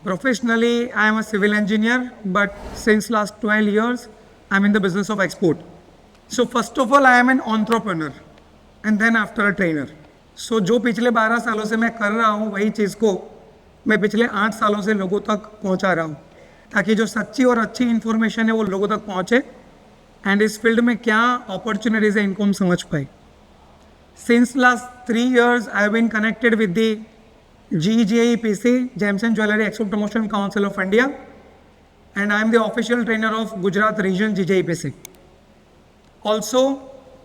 Professionally, I am a civil engineer, but since last 12 years, I'm in the business of export. So first of all, I am an entrepreneur, and then after a trainer. So जो पिछले 12 सालों से मैं कर रहा हूँ वही चीज़ को मैं पिछले 8 सालों से लोगों तक पहुँचा रहा हूँ, ताकि जो सच्ची और अच्छी इन्फॉर्मेशन है वो लोगों तक पहुँचे एंड इस फील्ड में क्या अपॉर्चुनिटीज़ है इनको हम समझ पाए. Since last 3 years, I have been connected with the GJEPC, Gems and Jewellery Export Promotion Council of India, and I am the official trainer of Gujarat region GJEPC. Also,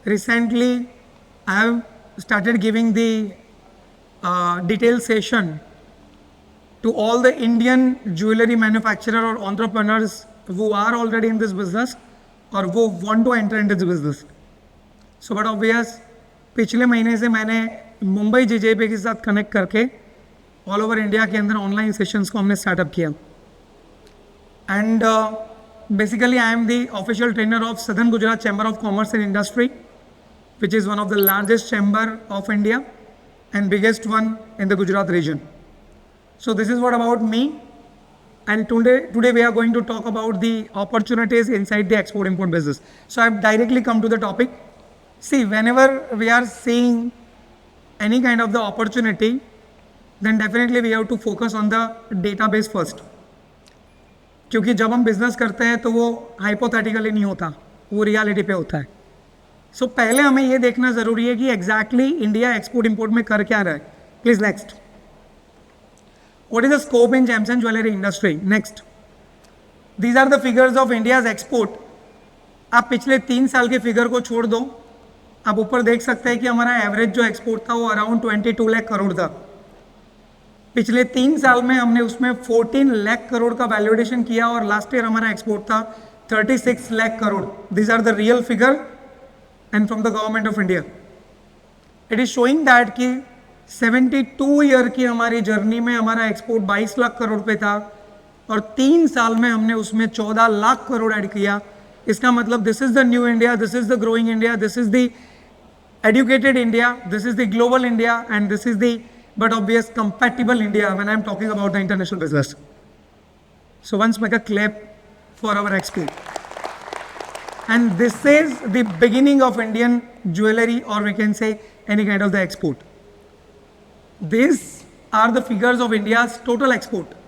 recently, I have started giving the detailed session to all the Indian jewellery manufacturer or entrepreneurs who are already in this business or who want to enter into this business. So, but obvious, पिछले महीने से मैंने मुंबई जीजेपी के साथ connect करके all over India के अंदर online sessions को हमने स्टार्टअप किया. And basically I am the official trainer of Southern Gujarat Chamber of Commerce and Industry, which is one of the largest chamber of India and biggest one in the Gujarat region. So this is what about me, and today we are going to talk about the opportunities inside the export import business. So I directly come to the topic. See, whenever we are seeing any kind of the opportunity, then definitely we have to focus on the database first. क्योंकि जब हम business करते हैं तो वो hypothetically नहीं होता, वो रियलिटी पे होता है. सो पहले हमें ये देखना ज़रूरी है कि एग्जैक्टली इंडिया एक्सपोर्ट इंपोर्ट में कर क्या रहा है. Please next. What is the scope in gems and jewellery industry? Next. These are the figures of India's export. आप पिछले 3 साल के फिगर को छोड़ दो, आप ऊपर देख सकते हैं कि हमारा एवरेज जो एक्सपोर्ट था वो अराउंड 22 लाख करोड़ था. पिछले 3 साल में हमने उसमें 14 लाख करोड़ का वैल्यूएशन किया और लास्ट ईयर हमारा एक्सपोर्ट था 36 lakh crore. This are the real figure and from the government of India. It is showing that कि 72 ईयर की हमारी जर्नी में हमारा एक्सपोर्ट 22 लाख करोड़ पे था और 3 साल में हमने उसमें 14 लाख करोड़ ऐड किया. इसका मतलब this is the new India, this is the growing India, this is the educated India, this is the global India, and this is the but obvious compatible India when I am talking about the international business. So once make a clap for our export. And this is the beginning of Indian jewelry, or we can say any kind of the export. These are the figures of India's total export.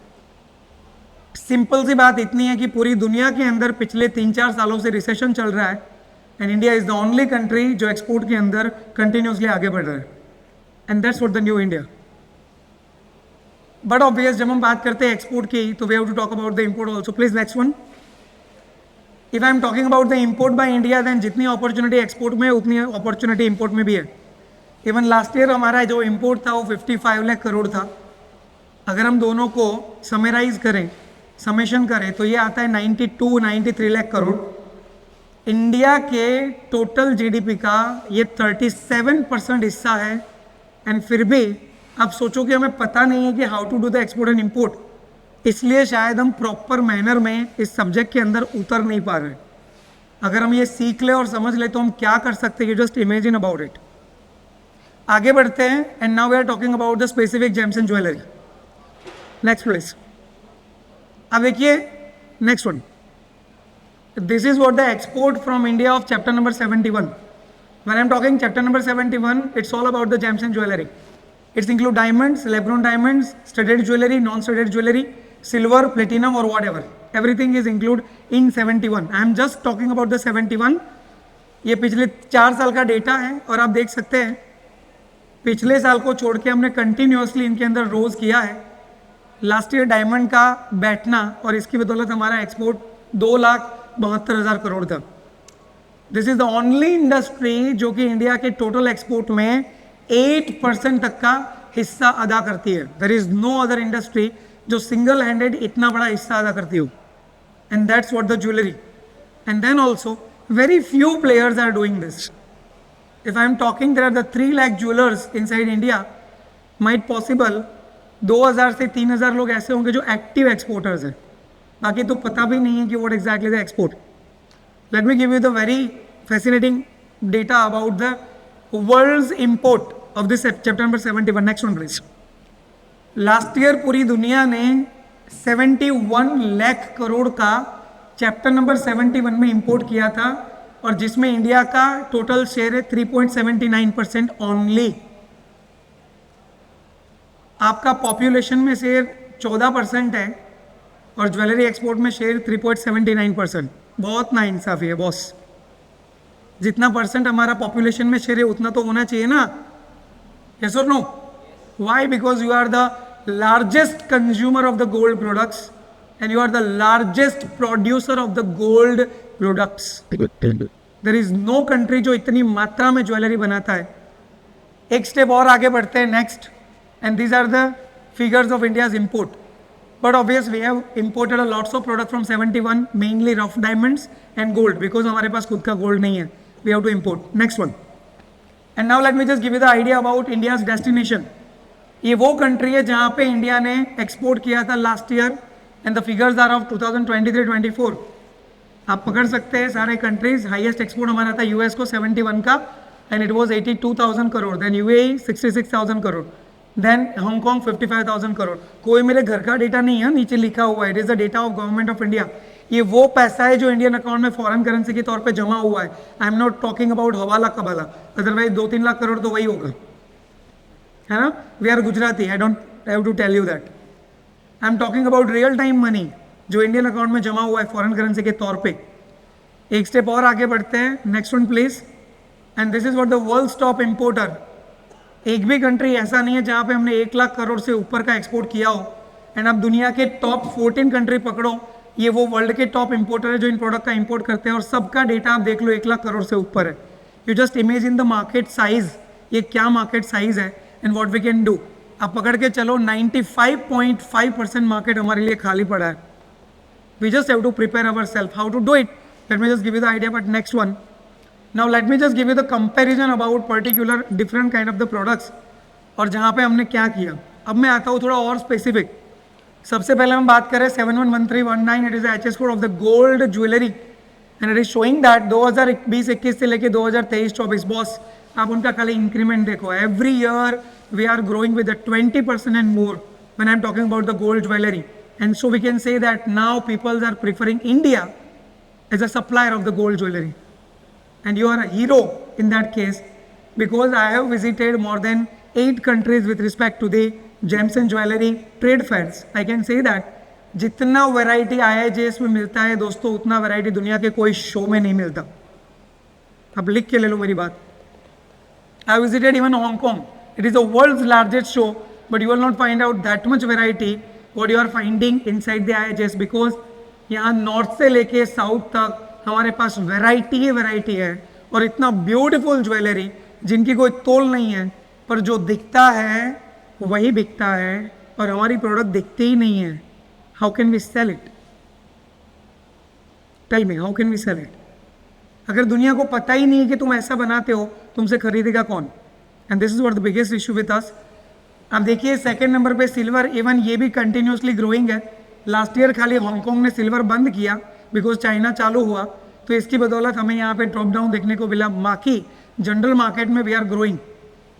Simple सी बात इतनी है कि पूरी दुनिया के अंदर पिछले 3-4 सालों से रिसेशन चल रहा है and India is the only country जो एक्सपोर्ट के अंदर कंटिन्यूसली आगे बढ़ रहा है. And that's what the new India. But obvious जब हम बात करते हैं एक्सपोर्ट की तो we have to talk about the import also. Please next one. If I am talking about the import by India, then जितनी अपॉर्चुनिटी एक्सपोर्ट में उतनी अपॉर्चुनिटी इंपोर्ट में भी है. इवन लास्ट ईयर हमारा जो इंपोर्ट था वो 55 लाख करोड़ था. अगर हम दोनों को समराइज करें, समेशन करें, तो ये आता है 92-93 लाख करोड़. इंडिया के टोटल जीडीपी का ये 37% हिस्सा है. एंड फिर भी आप सोचो कि हमें पता नहीं है कि how to do the export and import, इसलिए शायद हम प्रॉपर मैनर में इस सब्जेक्ट के अंदर उतर नहीं पा रहे. अगर हम ये सीख ले और समझ ले तो हम क्या कर सकते हैं, जस्ट इमेजिन अबाउट इट. आगे बढ़ते हैं. And now we are talking about the specific gems and jewellery. Next please. अब देखिए next one. This is what the export from India of chapter number 71. When I am talking chapter number 71, it's all about the gems and jewelry. It's include diamonds, lab-grown diamonds, studded jewelry, non-studded jewelry, silver, platinum or whatever. Everything is included in 71. I am just talking about the 71. ये पिछले 4 साल का data है और आप देख सकते हैं पिछले साल को छोड़ के हमने कंटिन्यूसली इनके अंदर रोज किया है. लास्ट ईयर डायमंड का बैठना और इसकी बदौलत हमारा एक्सपोर्ट 2,72,000 करोड़ था. This is the only industry जो कि इंडिया के टोटल एक्सपोर्ट में 8% तक का हिस्सा अदा करती है. There is no other industry जो सिंगल हैंडेड इतना बड़ा हिस्सा अदा करती हो. And that's what the jewellery. And then also very few players are doing this. If I am talking there are the 3 lakh jewellers inside India. Might possible 2,000 से 3,000 लोग ऐसे होंगे जो एक्टिव एक्सपोर्टर्स हैं, बाकी तो पता भी नहीं है कि what exactly the export. Let me give you the very fascinating data about the world's import of this chapter number 71. Next one please. Last year पूरी दुनिया ने 71 लाख करोड़ का चैप्टर नंबर 71 में इंपोर्ट किया था, और जिसमें इंडिया का टोटल शेयर है 3.79% ओनली। आपका पॉपुलेशन में शेयर 14% है और ज्वेलरी एक्सपोर्ट में शेयर 3.79%। बहुत नाइंसाफी है बॉस। जितना परसेंट हमारा पॉपुलेशन में शेयर है उतना तो होना चाहिए ना, यस और no? Why? Because you are the largest consumer of the gold products and you are the largest producer of the gold products. There is no country जो इतनी मात्रा में ज्वेलरी बनाता है। एक स्टेप और आगे बढ़ते हैं, next, and these are the figures of India's import. But obviously we have imported a lots of product from 71, mainly rough diamonds and gold, because हमारे पास खुद का gold नहीं है. We have to import. Next one. And now let me just give you the idea about India's destination. ये वो country है जहाँ पे इंडिया ने export किया था last year, and the figures are of 2023-24. आप पकड़ सकते हैं सारे countries. Highest export हमारा था US को 71 का, and it was 82,000 crore. Then UAE 66,000 crore. Then Hong Kong 55,000 crore. कोई मेरे घर का डेटा नहीं है, नीचे लिखा हुआ है, it is the data of government of India. ये वो पैसा है जो इंडियन अकाउंट में फॉरेन करेंसी के तौर पे जमा हुआ है। I am not talking about हवाला कबाला, अदरवाइज 2-3 लाख करोड़ तो वही होगा, है ना? We are Gujarati, I don't have to tell you that. I am talking about real time money जो इंडियन अकाउंट में जमा हुआ है फॉरेन करेंसी के तौर पे। एक स्टेप और आगे बढ़ते हैं, next one please. And this is what the world's top importer. एक भी कंट्री ऐसा नहीं है जहाँ पे हमने 1 लाख करोड़ से ऊपर का एक्सपोर्ट किया हो। एंड अब दुनिया के टॉप 14 कंट्री पकड़ो, ये वो वर्ल्ड के टॉप इंपोर्टर है जो इन प्रोडक्ट का इंपोर्ट करते हैं, और सबका डेटा आप देख लो 1 लाख करोड़ से ऊपर है। You just imagine the market size, ये क्या मार्केट साइज है and what we can do. आप पकड़ के चलो 95.5% मार्केट हमारे लिए खाली पड़ा है। We just have to prepare our self how to do it. Let me just give you the idea, but next one. Now let me just give you the comparison about particular different kind of the products और जहाँ पे हमने क्या किया। अब मैं आता हूँ थोड़ा और स्पेसिफिक। सबसे पहले हम बात करें 711319, it is H S code of the gold jewellery and it is showing that 2020-21 से लेके 2023-24 बॉस आप उनका खाली इंक्रीमेंट देखो। Every year we are growing with 20% and more when I am talking about the gold jewellery, and so we can say that now peoples are preferring India as a supplier of the gold jewellery. And you are a hero in that case, because I have visited more than 8 countries with respect to the gems and jewelry trade fairs. I can say that जितना variety IIJS में मिलता है दोस्तों, उतना variety दुनिया के कोई show में नहीं मिलता। अब लिख के ले लो मेरी बात। I visited even Hong Kong. It is the world's largest show, but you will not find out that much variety what you are finding inside the IIJS, because यहाँ नॉर्थ से लेके साउथ तक हमारे पास वैरायटी ही variety है, और इतना beautiful jewellery जिनकी कोई तोल नहीं है, पर जो दिखता है वही बिकता है और हमारी प्रोडक्ट दिखती ही नहीं है। How can we sell it? Tell me, how can we sell it? अगर दुनिया को पता ही नहीं है कि तुम ऐसा बनाते हो, तुमसे खरीदेगा कौन? And this is what the biggest issue with us. अब देखिए सेकंड नंबर पे सिल्वर, इवन ये भी कंटिन्यूसली ग्रोइंग है। लास्ट ईयर खाली हांगकॉन्ग ने सिल्वर बंद किया बिकॉज चाइना चालू हुआ, तो इसकी बदौलत हमें यहाँ पे ड्रॉप डाउन देखने को मिला। बाकी जनरल मार्केट में वी आर ग्रोइंग।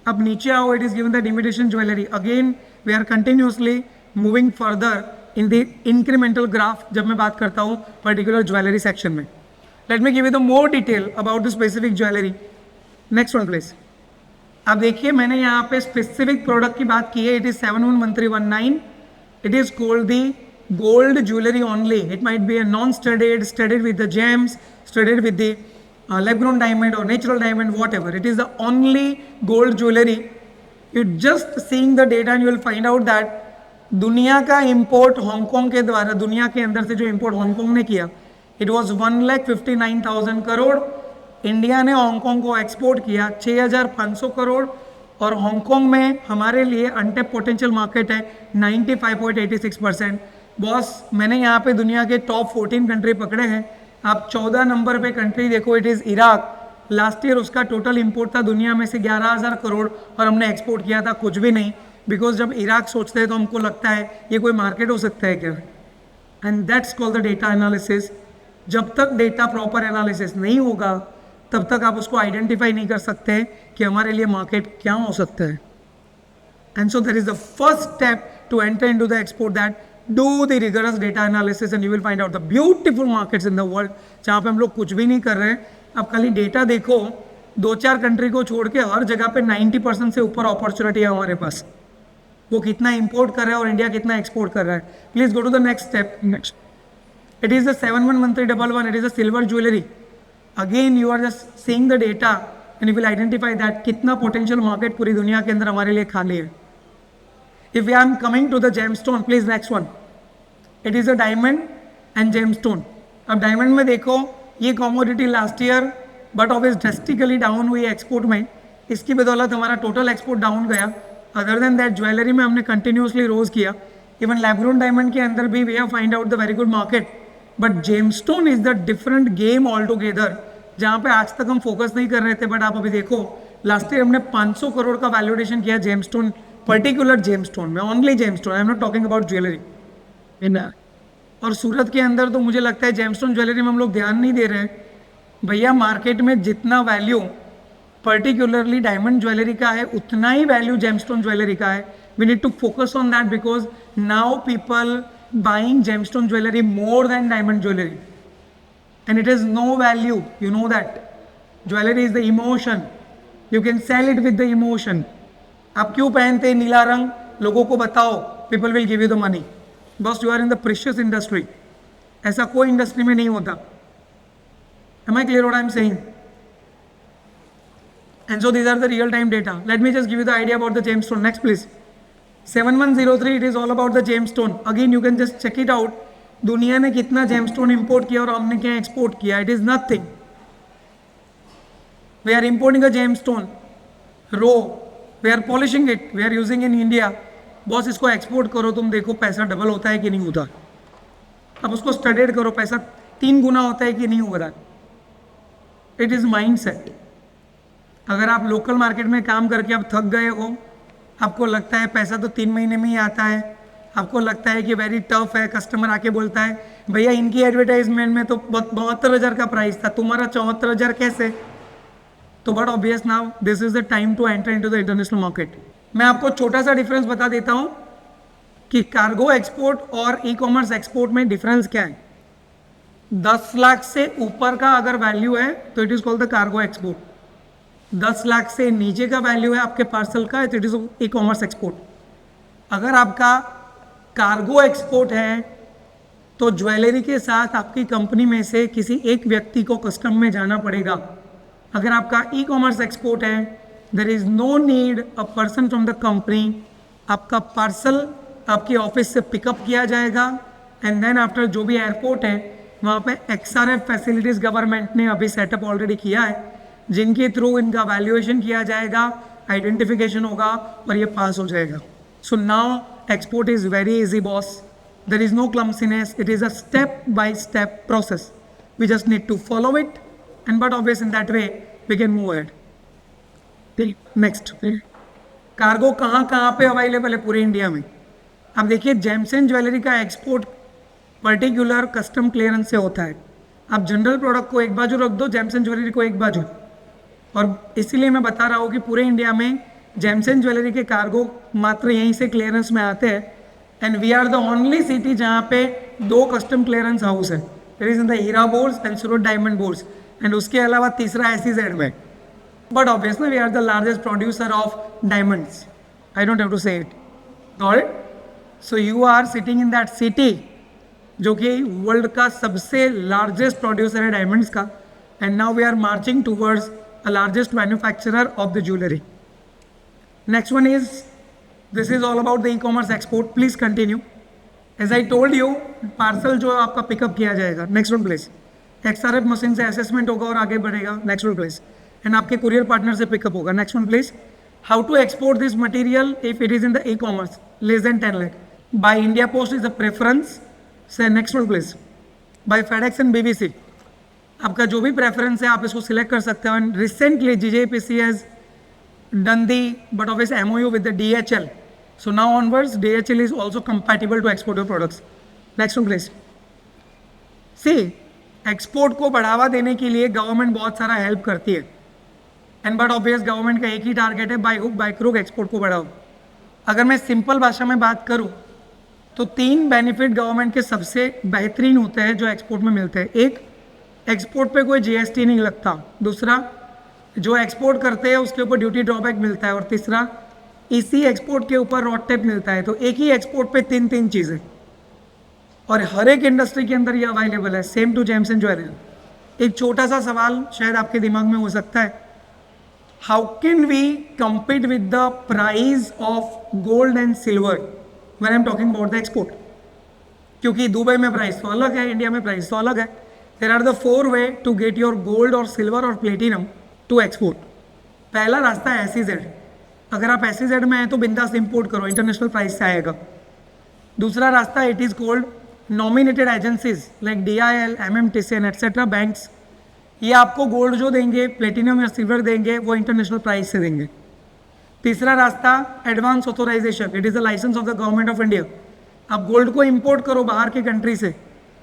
अब नीचे आओ, it is given that imitation jewellery, again we are continuously moving further in the incremental graph जब मैं बात करता हूँ पर्टिकुलर ज्वेलरी सेक्शन में। Let me give you the more detail about the specific jewellery. Next one please. अब देखिए मैंने यहाँ पे स्पेसिफिक प्रोडक्ट की बात की है। It is 711319, it is called the gold jewelry only. It might be a non-studded, studded with the gems, studded with the lab-grown diamond or natural diamond, whatever. It is the only gold jewelry. You just seeing the data and you will find out that दुनिया का import Hong Kong के द्वारा, दुनिया के अंदर से जो import Hong Kong ने किया, it was 1,59,000 करोड़। इंडिया ने हांगकांग को एक्सपोर्ट किया 6,500 करोड़, और हांगकांग में हमारे लिए अनटेप पोटेंशियल मार्केट है 95.86%। बॉस मैंने यहाँ पे दुनिया के टॉप 14 कंट्री पकड़े हैं। आप 14 नंबर पे कंट्री देखो, it is Iraq. Last year उसका टोटल इंपोर्ट था दुनिया में से 11,000 करोड़ और हमने एक्सपोर्ट किया था कुछ भी नहीं, बिकॉज जब इराक सोचते हैं तो हमको लगता है ये कोई मार्केट हो सकता है क्या। And that's called the data analysis. जब तक डेटा प्रॉपर एनालिसिस नहीं होगा तब तक आप उसको आइडेंटिफाई नहीं कर सकते कि हमारे लिए मार्केट क्या हो सकता है। And so that is the first step to enter into the export, that do the rigorous data analysis and you will find out the beautiful markets in the world जहाँ पे हम लोग कुछ भी नहीं कर रहे हैं. अब खाली डेटा देखो, 2-4 कंट्री को छोड़ के हर जगह पे 90% से ऊपर अपॉर्चुनिटी है हमारे पास. वो कितना इंपोर्ट कर रहा है और इंडिया कितना एक्सपोर्ट कर रहा है. Please go to the next step. Next, it is the 711311, it is a silver jewelry. Again you are just seeing the data and you will identify that कितना potential market पूरी दुनिया के अंदर हमारे लिए खाली है. If I am coming to the gemstone, please next one. It is a diamond and gemstone. अब diamond में देखो, ये commodity last year but obvious drastically down हुई एक्सपोर्ट में. इसकी बदौलत हमारा टोटल एक्सपोर्ट डाउन गया. अदर देन दैट ज्वेलरी में हमने कंटिन्यूसली रोज किया. इवन लैब्रोन डायमंड के अंदर भी we have find out the very good market. But gemstone is the different game all together, जहाँ पे आज तक हम फोकस नहीं कर रहे थे. बट आप अभी देखो, लास्ट ईयर हमने 500 करोड़ का वैल्यूएशन किया जेमस्टोन, पर्टिकुलर जेमस्टोन में, only gemstone. I am not talking about jewellery. और सूरत के अंदर तो मुझे लगता है जेमस्टोन ज्वेलरी में हम लोग ध्यान नहीं दे रहे हैं. भैया मार्केट में जितना वैल्यू पर्टिकुलरली डायमंड ज्वेलरी का है, उतना ही वैल्यू जेमस्टोन ज्वेलरी का है. We need to focus on that because now people buying gemstone jewelry more than diamond jewelry, and it is no value, you know that. Jewelry is the emotion, you can sell it with the emotion. आप क्यों पहनते नीला रंग, लोगों को बताओ, people will give you the money. बस you are in the precious industry. ऐसा कोई इंडस्ट्री में नहीं होता. Am I clear what I am saying? And so these are the real time data. Let me just give you the idea about the gemstone. Next please. 7103, it is all about the gemstone. Again you can just check it out. दुनिया ने कितना gemstone import किया और हमने क्या export किया. It is nothing. We are importing a gemstone raw, we are polishing it, we are using in India. Boss इसको export करो, तुम देखो पैसा डबल होता है कि नहीं होता. अब उसको स्टडीड करो, पैसा 3 गुना होता है कि नहीं हो रहा. It is mind set. अगर आप लोकल मार्केट में काम करके आप थक गए हो, आपको लगता है पैसा तो 3 महीने में ही आता है, आपको लगता है कि वेरी टफ है, कस्टमर आके बोलता है भैया इनकी एडवर्टाइजमेंट में तो 72,000 का प्राइस था, तुम्हारा 74,000 कैसे. तो but obvious now this is the time to enter into the international market. मैं आपको छोटा सा डिफरेंस बता देता हूँ कि कार्गो एक्सपोर्ट और ई कॉमर्स एक्सपोर्ट में डिफरेंस क्या है. 10 लाख से ऊपर का अगर वैल्यू है तो it is called the cargo export. 10 lakh से नीचे का वैल्यू है आपके पार्सल का, it is E commerce export. अगर आपका कार्गो एक्सपोर्ट है तो ज्वेलरी के साथ आपकी कंपनी में से किसी एक व्यक्ति को कस्टम में जाना पड़ेगा. अगर आपका ई कॉमर्स एक्सपोर्ट है, there is no need a person from the company. आपका पार्सल आपके ऑफिस से पिकअप किया जाएगा एंड देन आफ्टर जो भी एयरपोर्ट है वहाँ पे XRF फैसिलिटीज़ गवर्नमेंट ने अभी सेटअप ऑलरेडी किया है, जिनके थ्रू इनका वैल्यूएशन किया जाएगा, आइडेंटिफिकेशन होगा और ये पास हो जाएगा. So now export is very easy boss. There is no clumsiness. It is a step by step process. We just need to follow it and but obvious in that way we can move ahead. Next, cargo कहाँ कहाँ पे available है पूरे India में. अब देखिए James and jewellery का export particular custom clearance से होता है. आप जनरल प्रोडक्ट को एक बाजू रख दो, जेम्स एंड ज्वेलरी को एक बाजू. और इसीलिए मैं बता रहा हूँ कि पूरे इंडिया में जेम्स एंड ज्वेलरी के कार्गो मात्र यहीं से क्लियरेंस में आते हैं. And we are the only city जहाँ पे 2 कस्टम क्लियरेंस हाउस है. इट इज इन द हीरा boards and Surat diamond boards. And उसके अलावा तीसरा SEZ में. But obviously we are the largest producer of diamonds. I don't have to say it. Got it? So you are sitting in that city जो कि world का सबसे largest producer है diamonds का. And now we are marching towards a largest manufacturer of the jewelry. Next one is, this is all about the e-commerce export. Please continue. As I told you, parcel जो आपका pickup किया जाएगा. Next one please. XRF machine से assessment होगा और आगे बढ़ेगा. Next one please. And आपके कुरियर पार्टनर से पिकअप होगा. Next one please. How to export this material if it is in the e-commerce less than 10 lakh. By India Post is a preference. Say next one please. By FedEx and BBC. आपका जो भी preference है आप इसको select कर सकते हो. And recently GJPC has done the but obvious MOU with the DHL. So now onwards DHL is also compatible to export your products. Next one please. See, export को बढ़ावा देने के लिए गवर्नमेंट बहुत सारा हेल्प करती है. एंड बट ऑब्वियस गवर्नमेंट का एक ही टारगेट है, by hook by crook export को बढ़ाओ. अगर मैं सिंपल भाषा में बात करूँ तो 3 बेनिफिट गवर्नमेंट के सबसे बेहतरीन होते हैं जो एक्सपोर्ट में मिलते हैं। एक, एक्सपोर्ट पे कोई जीएसटी नहीं लगता। दूसरा, जो एक्सपोर्ट करते हैं उसके ऊपर ड्यूटी ड्रॉबैक मिलता है। और तीसरा, इसी एक्सपोर्ट के ऊपर रॉड टेप मिलता है। तो एक ही एक्सपोर्ट पे 3 चीज़ें, और हर एक इंडस्ट्री के अंदर ये अवेलेबल है। Same to gems and jewellery. एक छोटा सा सवाल शायद आपके दिमाग में हो सकता है, how can we compete with the price of gold and silver when I'm talking about the export? क्योंकि दुबई में प्राइस तो अलग है, इंडिया में प्राइस तो अलग है। There are the 4 way to get your gold और सिल्वर और प्लेटिनम टू एक्सपोर्ट। पहला रास्ता है SEZ। अगर आप SEZ में हैं तो बिंदास इंपोर्ट करो, इंटरनेशनल प्राइस से आएगा। दूसरा रास्ता, it is called nominated agencies like DIL, MMTCN etcetera banks. ये आपको गोल्ड जो देंगे, प्लेटिनम या सिल्वर देंगे, वो इंटरनेशनल प्राइस से देंगे। तीसरा रास्ता, advance authorisation. It is the licence of the government of India. आप गोल्ड को इंपोर्ट करो बाहर के कंट्री से,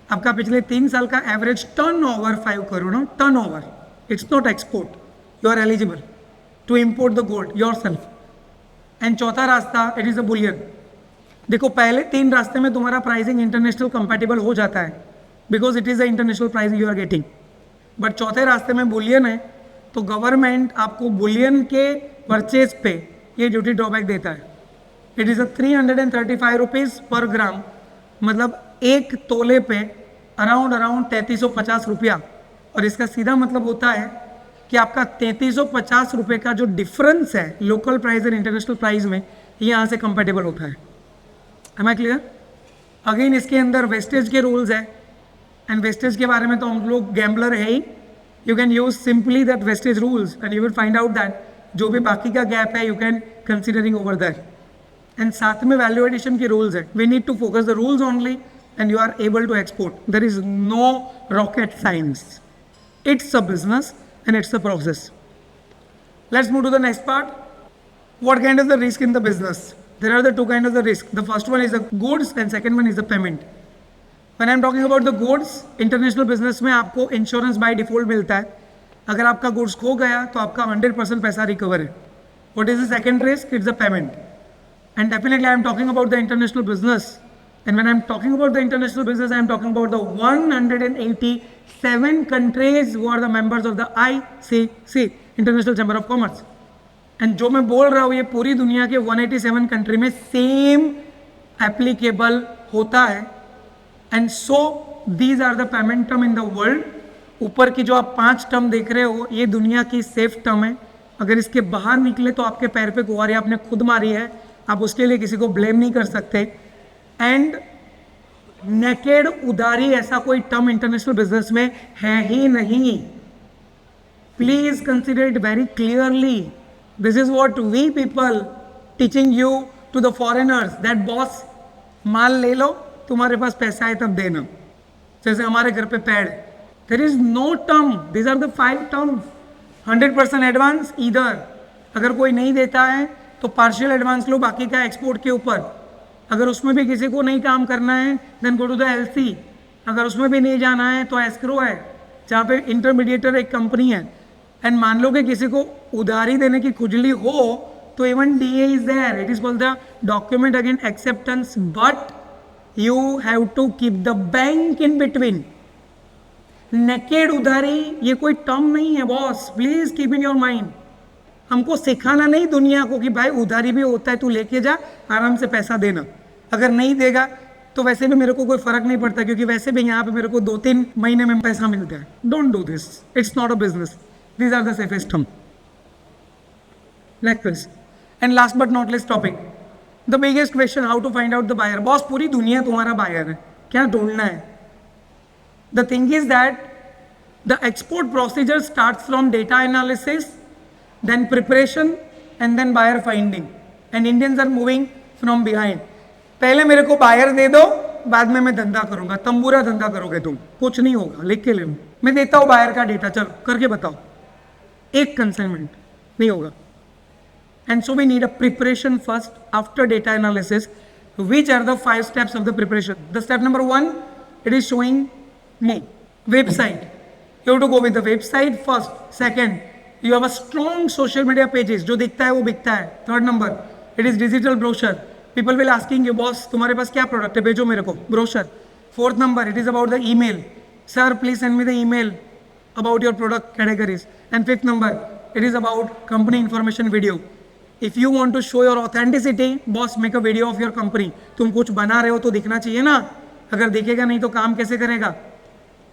आपका पिछले 3 साल का average turnover 5 crore, turnover, it's not export, you are eligible to import the gold yourself. And चौथा रास्ता, इट इज़ अ बुलियन। देखो, पहले 3 रास्ते में तुम्हारा प्राइसिंग इंटरनेशनल कंपैटिबल हो जाता है, because it is the international price you are getting. But चौथे रास्ते में बुलियन है, तो गवर्नमेंट आपको बुलियन के परचेज पे ये ड्यूटी ड्रॉबैक देता है। इट इज़ अ 335 रुपीज़ पर ग्राम, मतलब 1 तोले पे अराउंड 3350 रुपया। और इसका सीधा मतलब होता है कि आपका 3350 रुपये का जो डिफरेंस है लोकल प्राइस और इंटरनेशनल प्राइस में, ये यहाँ से कंपेटेबल होता है। M I clear? अगेन इसके अंदर वेस्टेज के रूल्स है, एंड वेस्टेज के बारे में तो हम लोग गैम्बलर है ही। You can use simply that wastage rules and you will find out that जो भी बाकी का गैप है you can considering over that. And साथ में वैल्यू एडिशन के रूल्स है। We need to focus the rules only and you are able to export. There is no rocket science, it's a business and it's a process. Let's move to the next part. What kind is the risk in the business? There are the 2 kinds of the risk. The first one is the goods and second one is the payment. When I am talking about the goods, international business में आपको insurance by default मिलता है। अगर आपका goods खो गया तो आपका 100% पैसा रिकवर है। What is the second risk? It's the payment. And definitely I am talking about the international business. And when I am talking about the international business, I am talking about the 187 countries who are the members of the ICC, International Chamber of Commerce. And जो मैं बोल रहा हूँ ये पूरी दुनिया के 187 country में सेम एप्लीकेबल होता है। And so these are the payment term in the world. ऊपर की जो आप 5 टर्म देख रहे हो ये दुनिया की सेफ टर्म है। अगर इसके बाहर निकले तो आपके पैर पे कुहारी आपने खुद मारी है, आप उसके लिए किसी को ब्लेम नहीं कर सकते। एंड नेकेड उधारी ऐसा कोई टर्म इंटरनेशनल बिजनेस में है ही नहीं। Please consider it very clearly. This is what we people teaching you to the foreigners that boss माल ले लो, तुम्हारे पास पैसा है तब देना, जैसे हमारे घर पे पेड़। There is no term, these are the 5 terms. 100% advance इधर, अगर कोई नहीं देता है तो पार्शियल एडवांस लो बाकी का एक्सपोर्ट के ऊपर। अगर उसमें भी किसी को नहीं काम करना है then go to the LC। अगर उसमें भी नहीं जाना है तो एस्क्रो है जहाँ पे इंटरमीडिएटर एक कंपनी है। एंड मान लो कि किसी को उधारी देने की खुजली हो तो even DA is there, it is called the document again acceptance, but you have to keep the bank in between. Naked उधारी ये कोई टर्म नहीं है boss, please keep in your mind. हमको सिखाना नहीं दुनिया को कि भाई उधारी भी होता है, तू लेके जा आराम से पैसा देना। अगर नहीं देगा तो वैसे भी मेरे को कोई फर्क नहीं पड़ता, क्योंकि वैसे भी यहाँ पे मेरे को 2-3 महीने में पैसा मिलता है। Don't do this, it's not a business. These are the safest term. Next, and last but not least topic, the biggest question: how to find out the buyer? Boss, पूरी दुनिया तुम्हारा buyer है, क्या ढूंढना है? The thing is that the export procedure starts from data analysis, then preparation, and then buyer finding. And Indians are moving from behind. पहले मेरे को buyer दे दो, बाद में मैं धंधा करूंगा। तंबूरा धंधा करोगे तुम, कुछ नहीं होगा। लिख के ले लो, मैं देता हूँ buyer का डेटा, चलो करके बताओ। एक कंसाइनमेंट नहीं होगा। And so we need a preparation first after data analysis. Which are the 5 steps of the preparation? The step number 1, it is showing me website. You have to go with the website first. Second, you have a strong social media pages, जो दिखता है वो बिकता है. Third number, it is digital brochure. People will asking you boss तुम्हारे पास क्या product है, भेजो मेरे को brochure. Fourth number, it is about the email. Sir please send me the email about your product categories. And fifth number, it is about company information video. If you want to show your authenticity, boss, make a video of your company. तुम कुछ बना रहे हो तो दिखना चाहिए ना, अगर दिखेगा नहीं तो काम कैसे करेगा.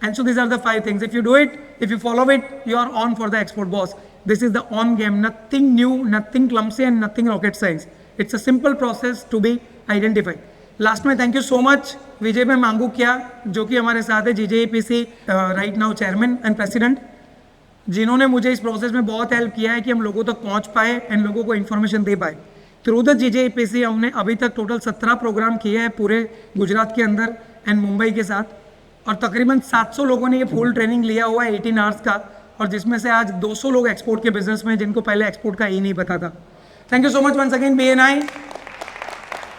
And so these are the 5 things. If you do it, if you follow it, you are on for the export, boss. This is the on game. Nothing new, nothing clumsy, and nothing rocket science. It's a simple process to be identified. Last में thank you so much Vijay भाई मांगू क्या, जो कि हमारे साथ है, GJPC right now chairman and president, जिन्होंने मुझे इस प्रोसेस में बहुत हेल्प किया है कि हम लोगों तक पहुंच पाए एंड लोगों को इन्फॉर्मेशन दे पाए. थ्रू द जीजेपीसी हमने अभी तक टोटल 17 प्रोग्राम किए हैं पूरे गुजरात के अंदर एंड मुंबई के साथ, और तकरीबन 700 लोगों ने ये फुल ट्रेनिंग लिया हुआ है 18 आवर्स का, और जिसमें से आज 200 लोग एक्सपोर्ट के बिजनेस में, जिनको पहले एक्सपोर्ट का ही नहीं पता था. Thank you so much once again BNI.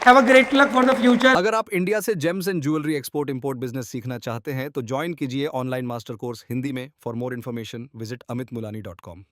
Have a great luck for the future. अगर आप इंडिया से James and jewellery export import business सीखना चाहते हैं तो ज्वाइन कीजिए ऑनलाइन मास्टर कोर्स हिंदी में. For more information visit amitmulani.com.